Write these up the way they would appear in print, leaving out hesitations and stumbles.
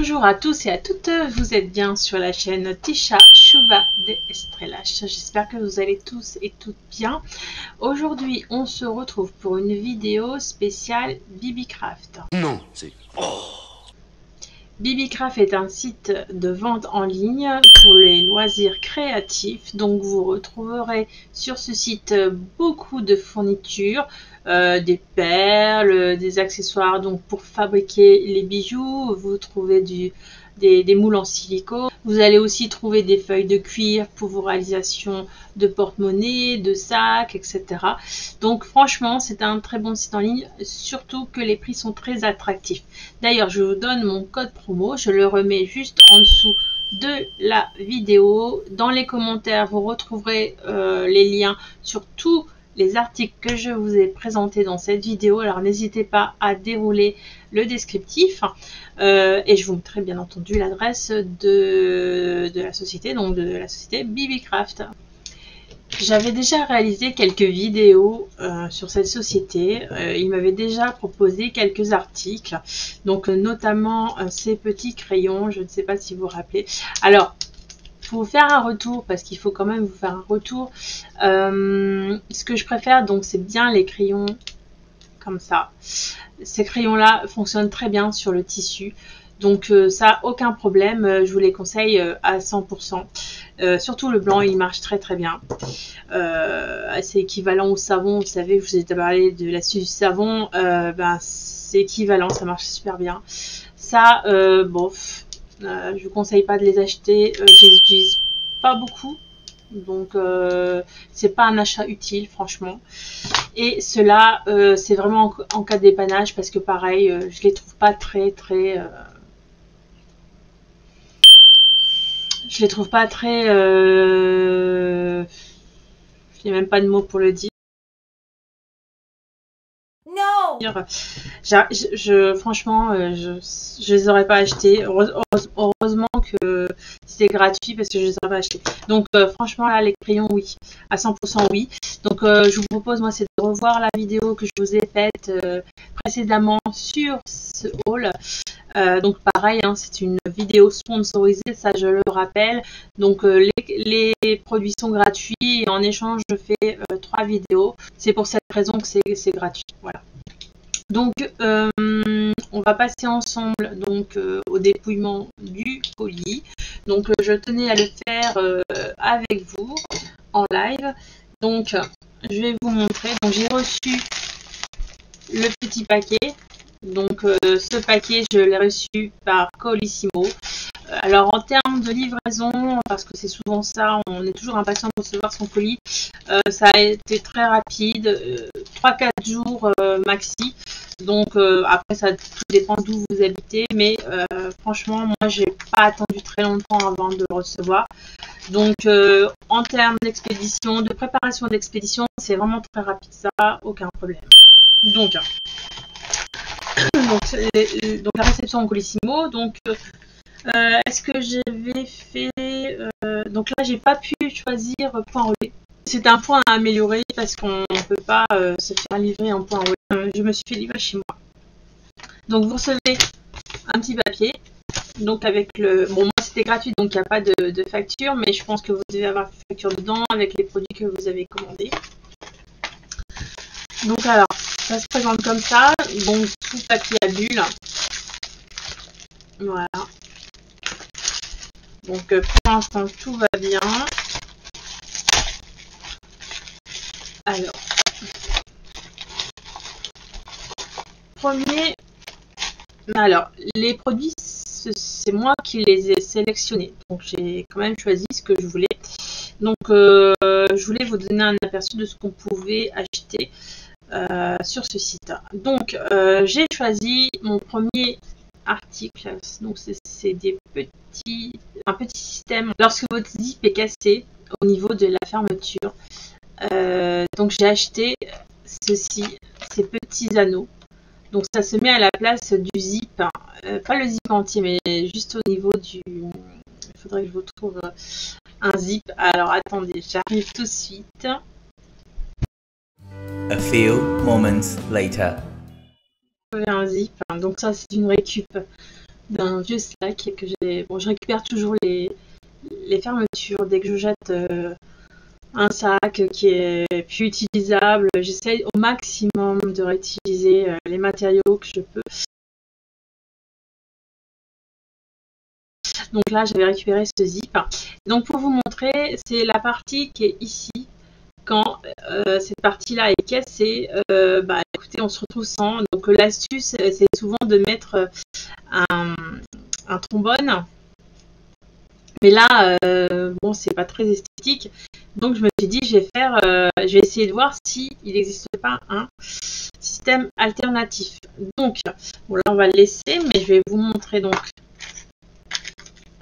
Bonjour à tous et à toutes, vous êtes bien sur la chaîne Tisha Chouva de Estrelache. J'espère que vous allez tous et toutes bien. Aujourd'hui, on se retrouve pour une vidéo spéciale BBcraft. Non, c'est... BBcraft est un site de vente en ligne pour les loisirs créatifs. Donc vous retrouverez sur ce site beaucoup de fournitures, des perles, des accessoires donc pour fabriquer les bijoux. Vous trouvez des moules en silicone. Vous allez aussi trouver des feuilles de cuir pour vos réalisations de porte-monnaie, de sacs, etc. Donc franchement, c'est un très bon site en ligne, surtout que les prix sont très attractifs. D'ailleurs, je vous donne mon code promo, je le remets juste en dessous de la vidéo. Dans les commentaires, vous retrouverez les liens sur tous les articles que je vous ai présentés dans cette vidéo. Alors n'hésitez pas à dérouler le descriptif et je vous mettrai bien entendu l'adresse de la société, donc de la société BBcraft. J'avais déjà réalisé quelques vidéos sur cette société. Il m'avait déjà proposé quelques articles, donc notamment ces petits crayons. Je ne sais pas si vous vous rappelez. Alors, pour vous faire un retour, parce qu'il faut quand même vous faire un retour, ce que je préfère, donc, c'est bien les crayons comme ça. Ces crayons-là fonctionnent très bien sur le tissu. Donc ça, aucun problème, je vous les conseille à 100%. Surtout le blanc, il marche très très bien. C'est équivalent au savon, vous savez, je vous ai parlé de l'astuce du savon, c'est équivalent, ça marche super bien. Ça, bon, je vous conseille pas de les acheter, je les utilise pas beaucoup. Donc c'est pas un achat utile franchement. Et cela c'est vraiment en cas de dépannage, parce que pareil je les trouve pas très je les trouve pas très j'ai même pas de mots pour le dire. Non. Franchement, je les aurais pas achetés. Heureusement que c'était gratuit, parce que je les aurais pas achetés. Donc franchement là, les crayons, oui, à 100% oui. Donc je vous propose, moi, c'est de revoir la vidéo que je vous ai faite précédemment sur ce haul. Donc pareil, hein, c'est une vidéo sponsorisée, ça je le rappelle. Donc les produits sont gratuits et en échange je fais 3 vidéos. C'est pour cette raison que c'est gratuit. Voilà. Donc on va passer ensemble donc au dépouillement du colis. Donc je tenais à le faire avec vous en live. Donc je vais vous montrer. Donc j'ai reçu le petit paquet. Donc ce paquet, je l'ai reçu par Colissimo. Alors en termes de livraison, parce que c'est souvent ça, on est toujours impatient de recevoir son colis, ça a été très rapide, 3-4 jours maxi. Donc après ça tout dépend d'où vous habitez, mais franchement moi j'ai pas attendu très longtemps avant de le recevoir. Donc en termes d'expédition, de préparation d'expédition, c'est vraiment très rapide, ça, aucun problème. Donc la réception en Colissimo. Donc est-ce que j'avais fait donc là j'ai pas pu choisir point relais. C'est un point à améliorer, parce qu'on ne peut pas se faire livrer en point relais. Je me suis fait livrer chez moi. Donc vous recevez un petit papier. Donc avec le... Bon, moi c'était gratuit, donc il n'y a pas de facture, mais je pense que vous devez avoir une facture dedans avec les produits que vous avez commandés. Donc alors, ça se présente comme ça. Donc tout papier à bulles. Voilà. Donc pour l'instant tout va bien. Alors, alors les produits, c'est moi qui les ai sélectionnés. Donc j'ai quand même choisi ce que je voulais. Donc je voulais vous donner un aperçu de ce qu'on pouvait acheter sur ce site. Donc j'ai choisi mon premier article. Donc c'est un petit système lorsque votre zip est cassé au niveau de la fermeture. Donc j'ai acheté ces petits anneaux. Donc ça se met à la place du zip, pas le zip entier, mais juste au niveau du... Il faudrait que je vous trouve un zip. Alors attendez, j'arrive tout de suite. A few moments later. Un zip, donc ça c'est une récup d'un vieux sac que j'ai. Bon, je récupère toujours les fermetures dès que je jette un sac qui est plus utilisable. J'essaye au maximum de réutiliser les matériaux que je peux. Donc là, j'avais récupéré ce zip. Donc pour vous montrer, c'est la partie qui est ici. Quand cette partie-là est cassée, bah, écoutez, on se retrouve sans. Donc l'astuce, c'est souvent de mettre un trombone. Mais là, bon, c'est pas très esthétique. Donc je me suis dit, je vais essayer de voir s'il n'existe pas un système alternatif. Donc, bon là on va le laisser, mais je vais vous montrer donc.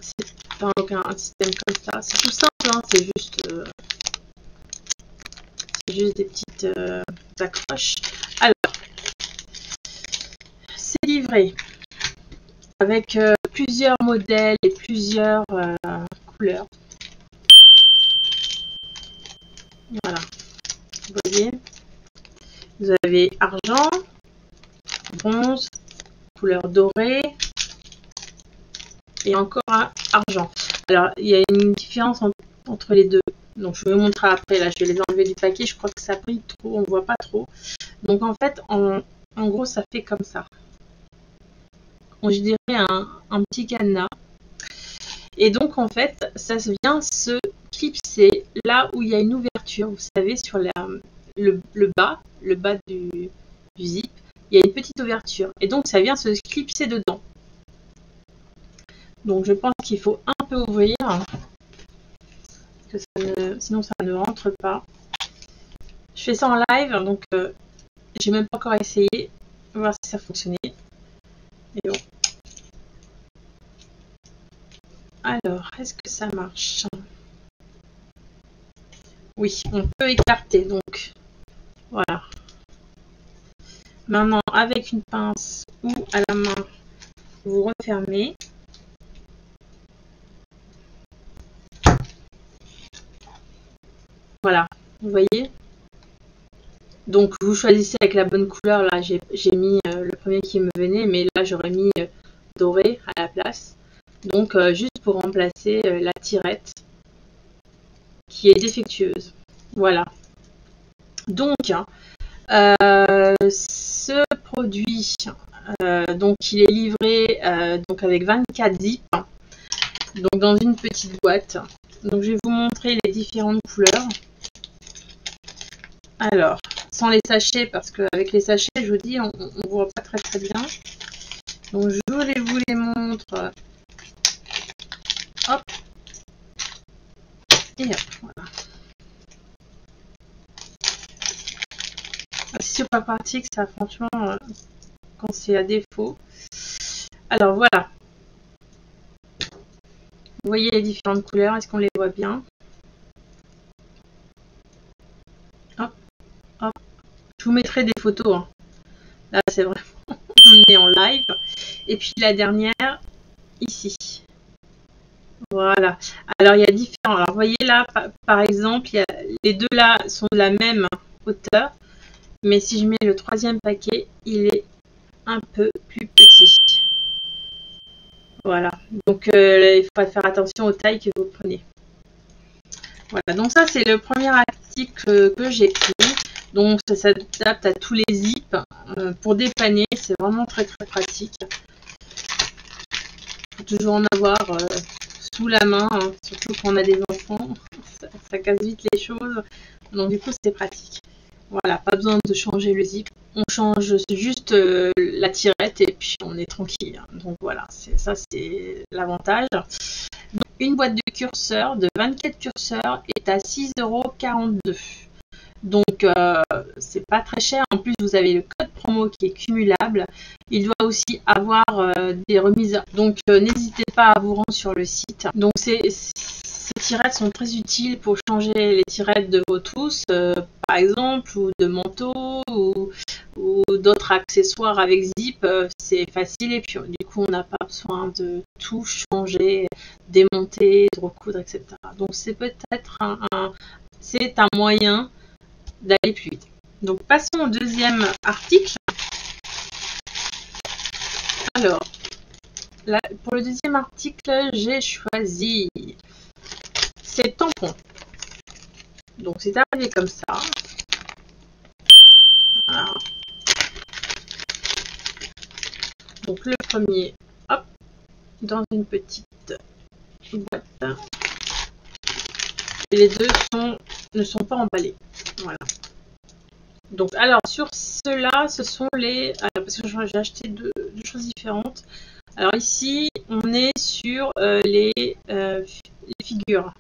C'est pas un système comme ça. C'est tout simple, hein, c'est juste des petites accroches. Alors, c'est livré avec plusieurs modèles et plusieurs couleurs. Voilà, vous voyez, vous avez argent, bronze, couleur dorée et encore argent. Alors, il y a une différence entre les deux. Donc, je vais vous montrer après. Là, je vais les enlever du paquet. Je crois que ça brille trop, on ne voit pas trop. Donc, en fait, en gros, ça fait comme ça. Je dirais un petit cadenas. Et donc, en fait, ça vient se clipser là où il y a une ouverture. Vous savez, sur le bas du zip, il y a une petite ouverture. Et donc, ça vient se clipser dedans. Donc, je pense qu'il faut un peu ouvrir. Que sinon, ça ne rentre pas. Je fais ça en live, donc j'ai même pas encore essayé. On va voir si ça fonctionnait. Et bon. Alors, est-ce que ça marche? Oui, on peut écarter, donc voilà. Maintenant, avec une pince ou à la main, vous refermez. Voilà, vous voyez? Donc, vous choisissez avec la bonne couleur. Là, j'ai mis le premier qui me venait, mais là, j'aurais mis doré à la place. Donc, juste pour remplacer la tirette qui est défectueuse. Voilà. Donc, ce produit, donc il est livré donc avec 24 zips, donc dans une petite boîte. Donc, je vais vous montrer les différentes couleurs. Alors, sans les sachets, parce qu'avec les sachets, je vous dis, on ne voit pas très bien. Donc, je vous les montre. Hop. Et hop, voilà. C'est super pratique, ça, franchement, quand c'est à défaut. Alors, voilà. Vous voyez les différentes couleurs, est-ce qu'on les voit bien? Hop, hop. Je vous mettrai des photos. Hein. Là, c'est vraiment, on est en live. Et puis la dernière, ici. Voilà. Alors, il y a différents. Alors, vous voyez là, par exemple, les deux là sont de la même hauteur. Mais si je mets le troisième paquet, il est un peu plus petit. Voilà. Donc, il faudra faire attention aux tailles que vous prenez. Voilà. Donc, ça, c'est le premier article que j'ai pris. Donc, ça s'adapte à tous les zips. Pour dépanner, c'est vraiment très pratique. Il faut toujours en avoir sous la main, hein, surtout quand on a des enfants. Ça casse vite les choses. Donc, du coup, c'est pratique. Voilà, pas besoin de changer le zip. On change juste la tirette et puis on est tranquille. Donc voilà, ça c'est l'avantage. Une boîte de curseurs de 24 curseurs est à 6,42 €. Donc c'est pas très cher. En plus, vous avez le code promo qui est cumulable. Il doit aussi avoir des remises. Donc n'hésitez pas à vous rendre sur le site. Donc ces tirettes sont très utiles pour changer les tirettes de vos trousses, par exemple, ou de manteaux, ou d'autres accessoires avec zip. C'est facile et puis du coup on n'a pas besoin de tout changer, démonter, de recoudre, etc. Donc c'est peut-être c'est un moyen d'aller plus vite. Donc passons au deuxième article. Alors, Là, pour le deuxième article, j'ai choisi ces tampons. Donc c'est arrivé comme ça. Voilà. Donc le premier, hop, dans une petite boîte. Et les deux ne sont pas emballés. Voilà. Donc alors sur ceux-là, ce sont les... Alors, parce que j'ai acheté deux choses différentes. Alors ici, on est sur les figures.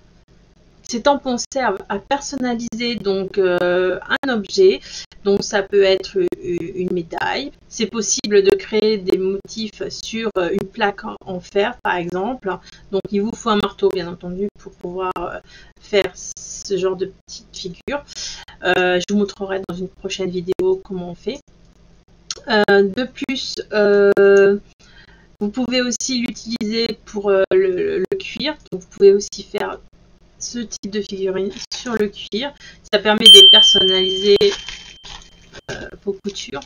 Ces tampons servent à personnaliser donc un objet. Donc ça peut être une médaille. C'est possible de créer des motifs sur une plaque en fer par exemple. Donc il vous faut un marteau bien entendu pour pouvoir faire ce genre de petites figures. Je vous montrerai dans une prochaine vidéo comment on fait. De plus, vous pouvez aussi l'utiliser pour le cuir. Donc vous pouvez aussi faire ce type de figurine sur le cuir. Ça permet de personnaliser vos coutures.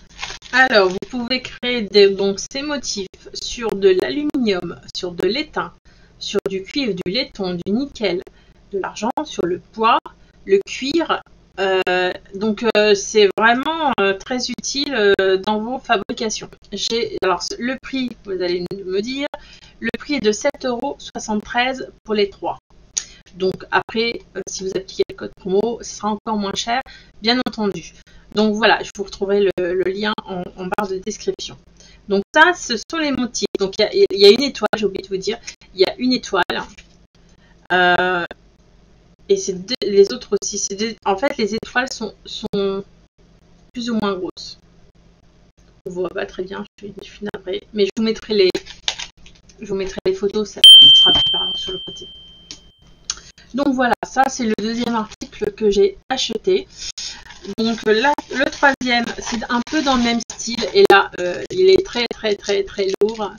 Alors, vous pouvez créer donc ces motifs sur de l'aluminium, sur de l'étain, sur du cuivre, du laiton, du nickel, de l'argent, sur le bois, le cuir. Donc, c'est vraiment très utile dans vos fabrications. Alors, le prix, vous allez me dire, le prix est de 7,73 € pour les trois. Donc après, si vous appliquez le code promo, ce sera encore moins cher, bien entendu. Donc voilà, je vous retrouverai le lien en barre de description. Donc ça, ce sont les motifs. Donc il y a une étoile, j'ai oublié de vous dire. Il y a une étoile. Et les autres aussi. En fait, les étoiles sont plus ou moins grosses. On ne voit pas très bien, je suis navrée. Mais je vous mettrai les photos, ça sera plus parlant sur le côté. Donc voilà, ça c'est le deuxième article que j'ai acheté. Donc là, le troisième, c'est un peu dans le même style. Et là, il est très lourd.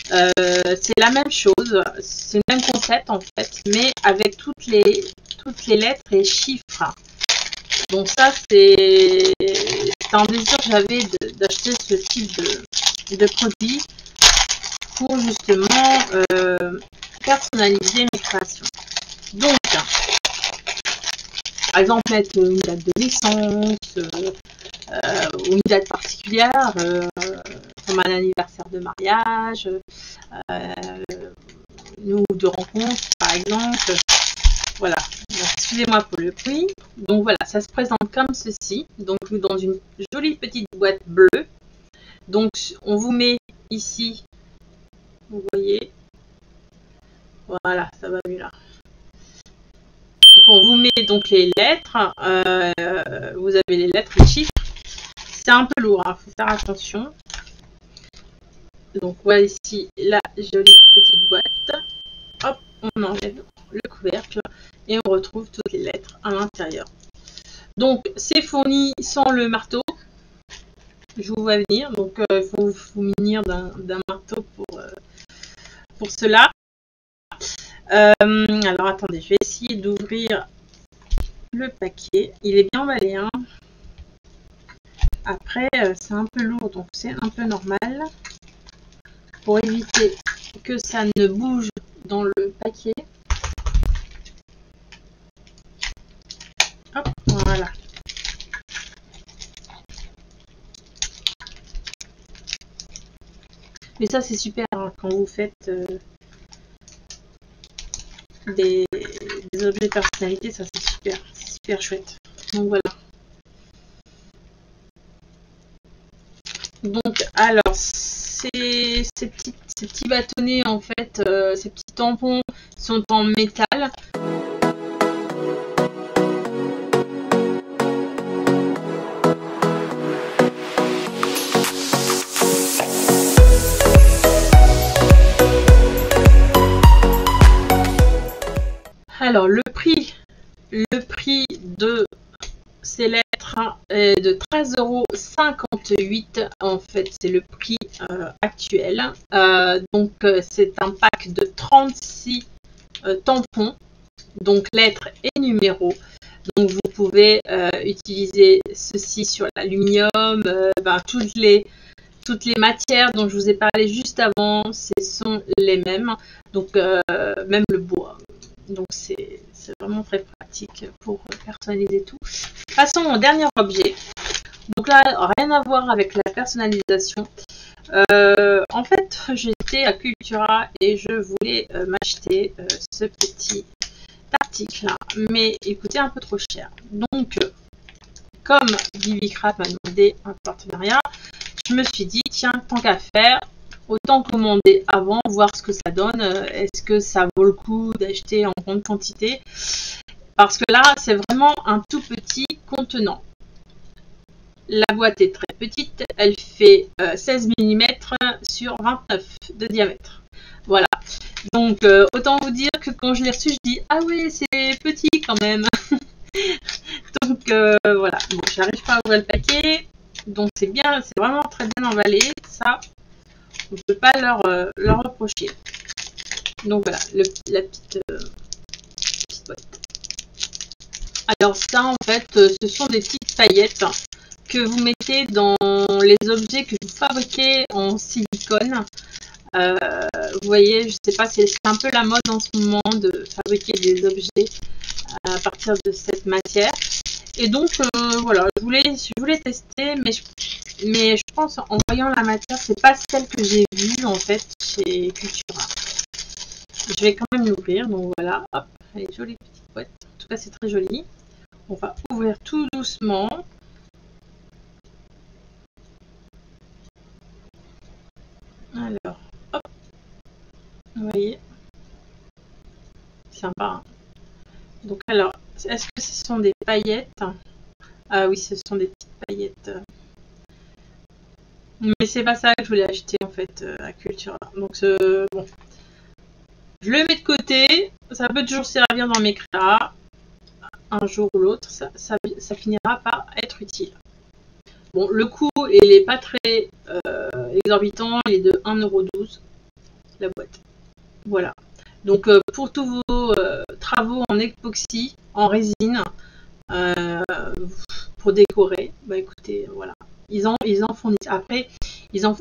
C'est la même chose, c'est le même concept en fait, mais avec toutes les lettres et chiffres. Donc ça, c'est un désir que j'avais d'acheter ce type de produit pour justement personnaliser mes créations. Donc, par exemple, mettre une date de naissance ou une date particulière, comme un anniversaire de mariage, ou de rencontre, par exemple. Voilà. Excusez-moi pour le prix. Donc voilà, ça se présente comme ceci. Donc dans une jolie petite boîte bleue. Donc on vous met ici, vous voyez. Voilà, ça va mieux là. Donc on vous met donc les lettres, vous avez les lettres, les chiffres. C'est un peu lourd, hein, faut faire attention. Donc voilà ici la jolie petite boîte. Hop, on enlève le couvercle et on retrouve toutes les lettres à l'intérieur. Donc c'est fourni sans le marteau. Je vous vois venir, donc il faut vous munir d'un marteau pour cela. Alors attendez, je vais essayer d'ouvrir le paquet. Il est bien emballé, hein. Après, c'est un peu lourd, donc c'est un peu normal. Pour éviter que ça ne bouge dans le paquet. Hop, voilà. Mais ça, c'est super hein, quand vous faites des objets personnalités, ça c'est super chouette. Donc voilà. Donc alors ces petits bâtonnets en fait, ces petits tampons sont en métal. Alors le prix de ces lettres est de 13,58 €. En fait, c'est le prix actuel. Donc c'est un pack de 36 tampons, donc lettres et numéros. Donc vous pouvez utiliser ceci sur l'aluminium, toutes les Toutes les matières dont je vous ai parlé juste avant, ce sont les mêmes. Donc même le bois. Donc c'est vraiment très pratique pour personnaliser tout. Passons au dernier objet. Donc là, rien à voir avec la personnalisation. En fait, j'étais à Cultura et je voulais m'acheter ce petit article là, mais il coûtait un peu trop cher. Donc, comme Vivicraft m'a demandé un partenariat, je me suis dit, tiens, tant qu'à faire, autant commander avant, voir ce que ça donne. Est-ce que ça vaut le coup d'acheter en grande quantité? Parce que là, c'est vraiment un tout petit contenant. La boîte est très petite, elle fait 16 mm sur 29 de diamètre. Voilà. Donc, autant vous dire que quand je l'ai reçu, je dis « Ah ouais, c'est petit quand même !» Donc, voilà. Bon, j'arrive pas à ouvrir le paquet. Donc, c'est bien, c'est vraiment très bien emballé. Ça, on ne peut pas leur reprocher. Donc, voilà, la petite boîte. Alors, ça, en fait, ce sont des petites paillettes que vous mettez dans les objets que vous fabriquez en silicone. Vous voyez, je sais pas, c'est un peu la mode en ce moment de fabriquer des objets à partir de cette matière. Et donc, voilà, je voulais tester, mais je pense en voyant la matière, c'est pas celle que j'ai vue en fait chez Cultura. Je vais quand même l'ouvrir, donc voilà, hop, elle est jolie petite boîte. En tout cas, c'est très joli. On va ouvrir tout doucement. Alors, hop, vous voyez, sympa. Hein. Donc alors, est-ce que ce sont des paillettes? Ah oui, ce sont des petites paillettes. Mais c'est pas ça que je voulais acheter en fait à Cultura. Donc bon, je le mets de côté. Ça peut toujours servir dans mes créas. Un jour ou l'autre, ça finira par être utile. Bon, le coût, il n'est pas très exorbitant. Il est de 1,12 € la boîte. Voilà. Donc pour tous vos travaux en époxy, en résine, pour décorer, bah écoutez, voilà. Ils en fournissent. Après, ils en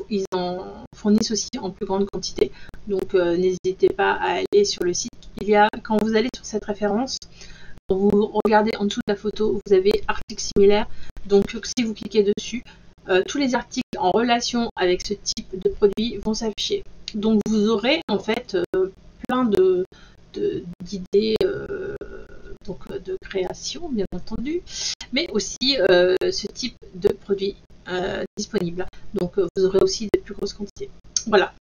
fournissent aussi en plus grande quantité. Donc n'hésitez pas à aller sur le site. Quand vous allez sur cette référence, vous regardez en dessous de la photo, vous avez articles similaires. Donc si vous cliquez dessus, tous les articles en relation avec ce type de produit vont s'afficher. Donc vous aurez en fait plein d'idées de création, bien entendu, mais aussi ce type de produit disponible. Donc vous aurez aussi des plus grosses quantités. Voilà.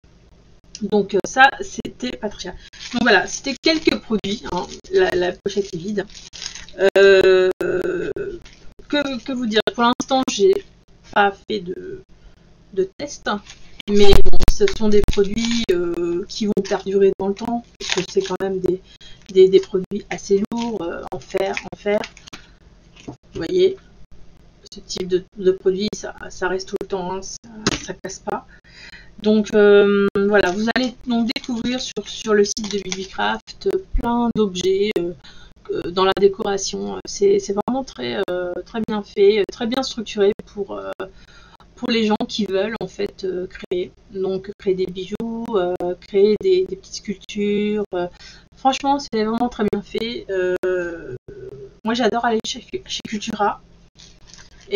Donc ça, c'était pas très cher. Donc voilà, c'était quelques produits. Hein. La pochette est vide. Que vous dire? Pour l'instant, j'ai pas fait de test. Mais bon, ce sont des produits qui vont perdurer dans le temps. Parce que c'est quand même des produits assez lourds en fer. Vous voyez, ce type de produit, ça reste tout le temps. Hein, ça casse pas. Donc voilà, vous allez donc découvrir sur le site de Vivicraft plein d'objets dans la décoration. C'est vraiment très bien fait, très bien structuré pour les gens qui veulent en fait créer. Donc créer des bijoux, créer des petites sculptures. Franchement, c'est vraiment très bien fait. Moi, j'adore aller chez Cultura.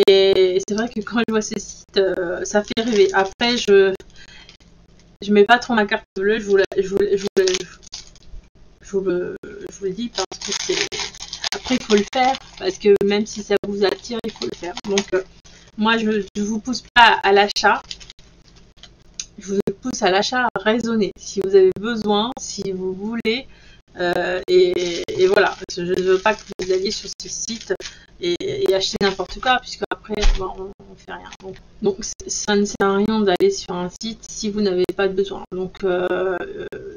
Et c'est vrai que quand je vois ce site, ça fait rêver. Après, je mets pas trop ma carte bleue, je vous le dis parce que c'est... Après, il faut le faire, parce que même si ça vous attire, il faut le faire. Donc, moi, je vous pousse pas à l'achat. Je vous pousse à l'achat raisonné. Si vous avez besoin, si vous voulez. Et voilà, je ne veux pas que vous alliez sur ce site et acheter n'importe quoi, puisque après, bon, on fait rien. Donc, ça ne sert à rien d'aller sur un site si vous n'avez pas de besoin. Donc,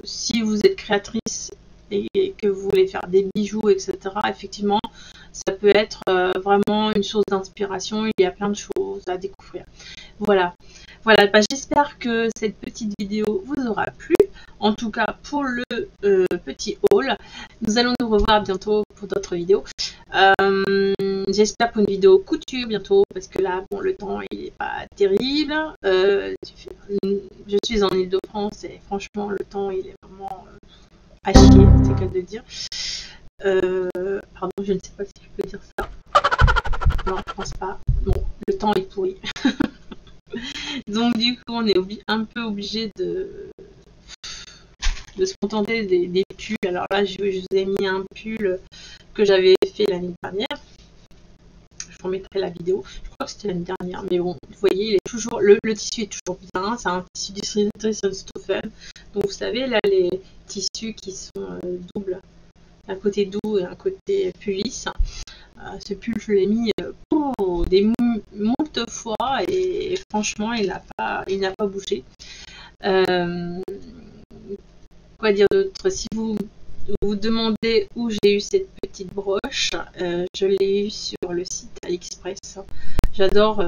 si vous êtes créatrice et que vous voulez faire des bijoux, etc., effectivement, ça peut être vraiment une source d'inspiration. Il y a plein de choses à découvrir. Voilà, bah, j'espère que cette petite vidéo vous aura plu. En tout cas, pour le petit haul. Nous allons nous revoir bientôt pour d'autres vidéos. J'espère pour une vidéo couture bientôt, parce que là, bon, le temps, il n'est pas terrible. Je suis en Île-de-France et franchement, le temps, il est vraiment à chier, c'est le cas de dire. Pardon, je ne sais pas si je peux dire ça. Non, je pense pas. Bon, le temps est pourri. Donc du coup, on est un peu obligé de se contenter des pulls. Alors là, je vous ai mis un pull que j'avais fait l'année dernière. Je vous remettrai la vidéo. Je crois que c'était l'année dernière, mais bon, vous voyez, il est toujours, le tissu est toujours bien. C'est un tissu du Dressenstoffen. Donc vous savez, là, les tissus qui sont doubles, un côté doux et un côté plus lisse. Ce pull, je l'ai mis pour des moult fois et franchement, il n'a pas bougé. Quoi dire d'autre? Si vous vous demandez où j'ai eu cette petite broche, je l'ai eu sur le site AliExpress. J'adore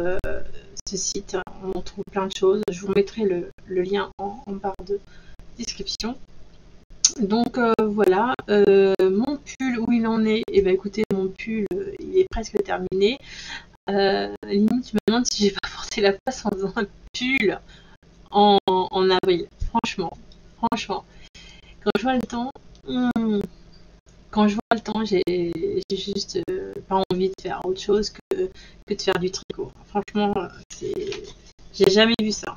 ce site, on trouve plein de choses. Je vous mettrai le lien en barre de description. Donc voilà, mon pull, où il en est? Et ben écoutez, mon pull, il est presque terminé. Limite, je me demande si j'ai pas porté la passe en faisant un pull en avril. Franchement. Quand je vois le temps, j'ai juste pas envie de faire autre chose que de faire du tricot. Franchement, j'ai jamais vu ça.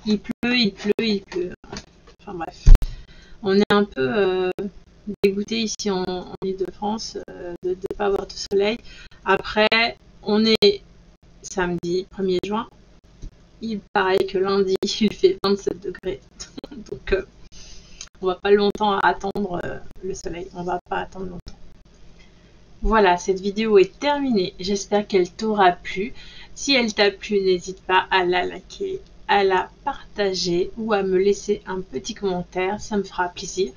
Il pleut. Enfin bref. On est un peu dégoûté ici en Île-de-France de ne pas avoir de soleil. Après, on est samedi 1er juin. Il paraît que lundi, il fait 27 degrés. Donc, on va pas longtemps attendre le soleil. On va pas attendre longtemps. Voilà, cette vidéo est terminée. J'espère qu'elle t'aura plu. Si elle t'a plu, n'hésite pas à la liker, à la partager ou à me laisser un petit commentaire. Ça me fera plaisir.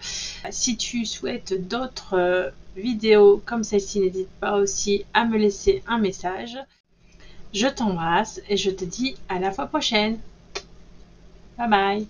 Si tu souhaites d'autres vidéos comme celle-ci, n'hésite pas aussi à me laisser un message. Je t'embrasse et je te dis à la fois prochaine. Bye bye.